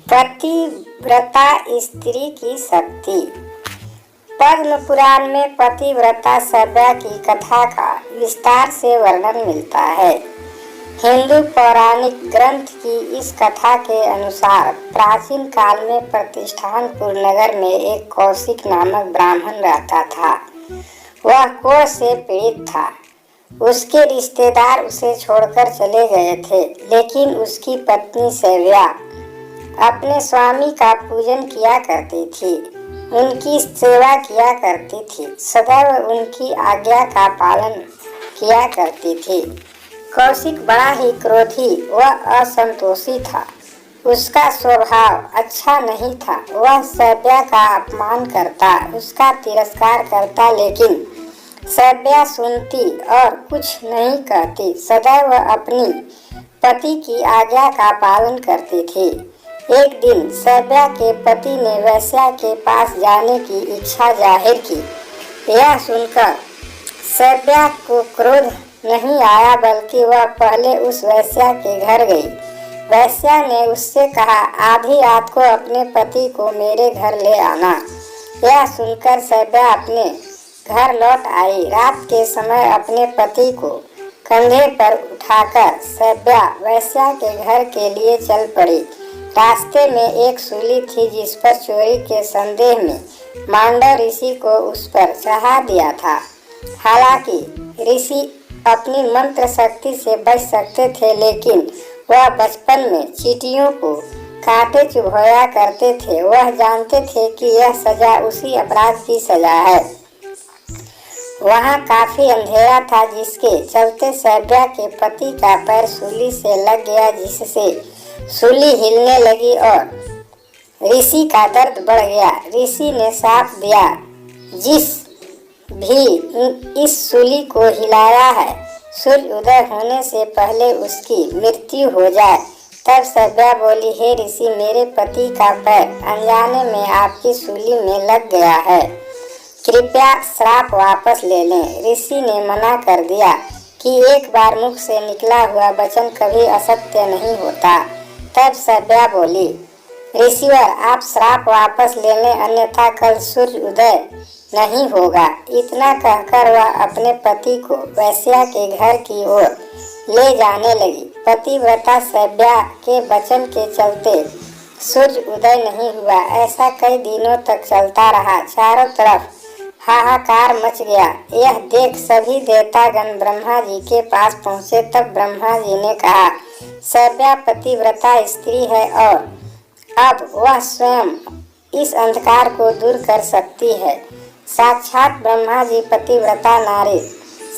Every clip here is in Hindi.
पतिव्रता स्त्री की शक्ति। पद्म पुराण में पतिव्रता सभ्या की कथा का विस्तार से वर्णन मिलता है। हिंदू पौराणिक ग्रंथ की इस कथा के अनुसार प्राचीन काल में प्रतिष्ठानपुर नगर में एक कौशिक नामक ब्राह्मण रहता था। वह कोढ़ से पीड़ित था। उसके रिश्तेदार उसे छोड़कर चले गए थे, लेकिन उसकी पत्नी सव्या अपने स्वामी का पूजन किया करती थी, उनकी सेवा किया करती थी, सदैव उनकी आज्ञा का पालन किया करती थी। कौशिक बड़ा ही क्रोधी व असंतोषी था। उसका स्वभाव अच्छा नहीं था। वह सव्या का अपमान करता, उसका तिरस्कार करता, लेकिन सव्या सुनती और कुछ नहीं कहती। सदैव अपनी पति की आज्ञा का पालन करती थी। एक दिन सव्या के पति ने वेश्या के पास जाने की इच्छा जाहिर की। यह सुनकर सव्या को क्रोध नहीं आया, बल्कि वह पहले उस वेश्या के घर गई। वेश्या ने उससे कहा, आधी रात को अपने पति को मेरे घर ले आना। यह सुनकर सव्या अपने घर लौट आई। रात के समय अपने पति को कंधे पर उठाकर सव्या वेश्या के घर के लिए चल पड़ी। रास्ते में एक सूली थी, जिस पर चोरी के संदेह में मांडव ऋषि को उस पर चढ़ा दिया था। हालांकि ऋषि अपनी मंत्र शक्ति से बच सकते थे, लेकिन वह बचपन में चींटियों को कांटे चुभोया करते थे। वह जानते थे कि यह सजा उसी अपराध की सजा है। वहाँ काफी अंधेरा था, जिसके चलते सव्या के पति का पैर सूली से लग गया, जिससे सूली हिलने लगी और ऋषि का दर्द बढ़ गया। ऋषि ने शाप दिया, जिस भी इस सूली को हिलाया है, सूर्य उदय होने से पहले उसकी मृत्यु हो जाए। तब सव्या बोली, हे ऋषि, मेरे पति का पैर अनजाने में आपकी सूली में लग गया है, कृपया श्राप वापस ले लें। ऋषि ने मना कर दिया कि एक बार मुख से निकला हुआ वचन कभी असत्य नहीं होता। तब सव्या बोली, ऋषिवर, आप श्राप वापस ले लें, अन्यथा कल सूर्य उदय नहीं होगा। इतना कहकर वह अपने पति को वेश्या के घर की ओर ले जाने लगी। पतिव्रता सव्या के वचन के चलते सूर्य उदय नहीं हुआ। ऐसा कई दिनों तक चलता रहा। चारों तरफ हाहाकार मच गया। यह देख सभी देवतागण ब्रह्मा जी के पास पहुँचे। तब ब्रह्मा जी ने कहा, सव्या पतिव्रता स्त्री है और अब वह स्वयं इस अंधकार को दूर कर सकती है। साक्षात ब्रह्मा जी पतिव्रता नारी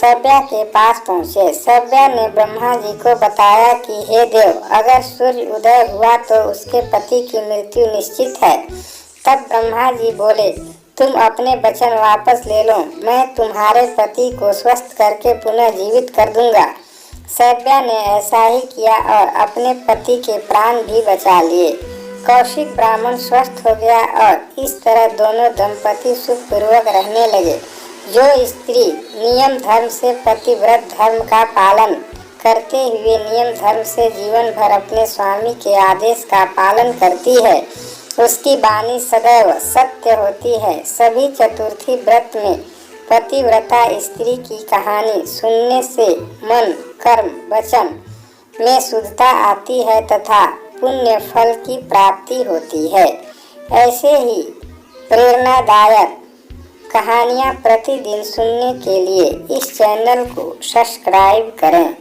सव्या के पास पहुँचे। सव्या ने ब्रह्मा जी को बताया कि हे देव, अगर सूर्य उदय हुआ तो उसके पति की मृत्यु निश्चित है। तब ब्रह्मा जी बोले, तुम अपने वचन वापस ले लो, मैं तुम्हारे पति को स्वस्थ करके पुनः जीवित कर दूंगा। सव्या ने ऐसा ही किया और अपने पति के प्राण भी बचा लिए। कौशिक ब्राह्मण स्वस्थ हो गया और इस तरह दोनों दंपति सुखपूर्वक रहने लगे। जो स्त्री नियम धर्म से पतिव्रत धर्म का पालन करते हुए नियम धर्म से जीवन भर अपने स्वामी के आदेश का पालन करती है, उसकी वाणी सदैव सत्य होती है। सभी चतुर्थी व्रत में पतिव्रता स्त्री की कहानी सुनने से मन, कर्म, वचन में शुद्धता आती है तथा पुण्य फल की प्राप्ति होती है। ऐसे ही प्रेरणादायक कहानियाँ प्रतिदिन सुनने के लिए इस चैनल को सब्सक्राइब करें।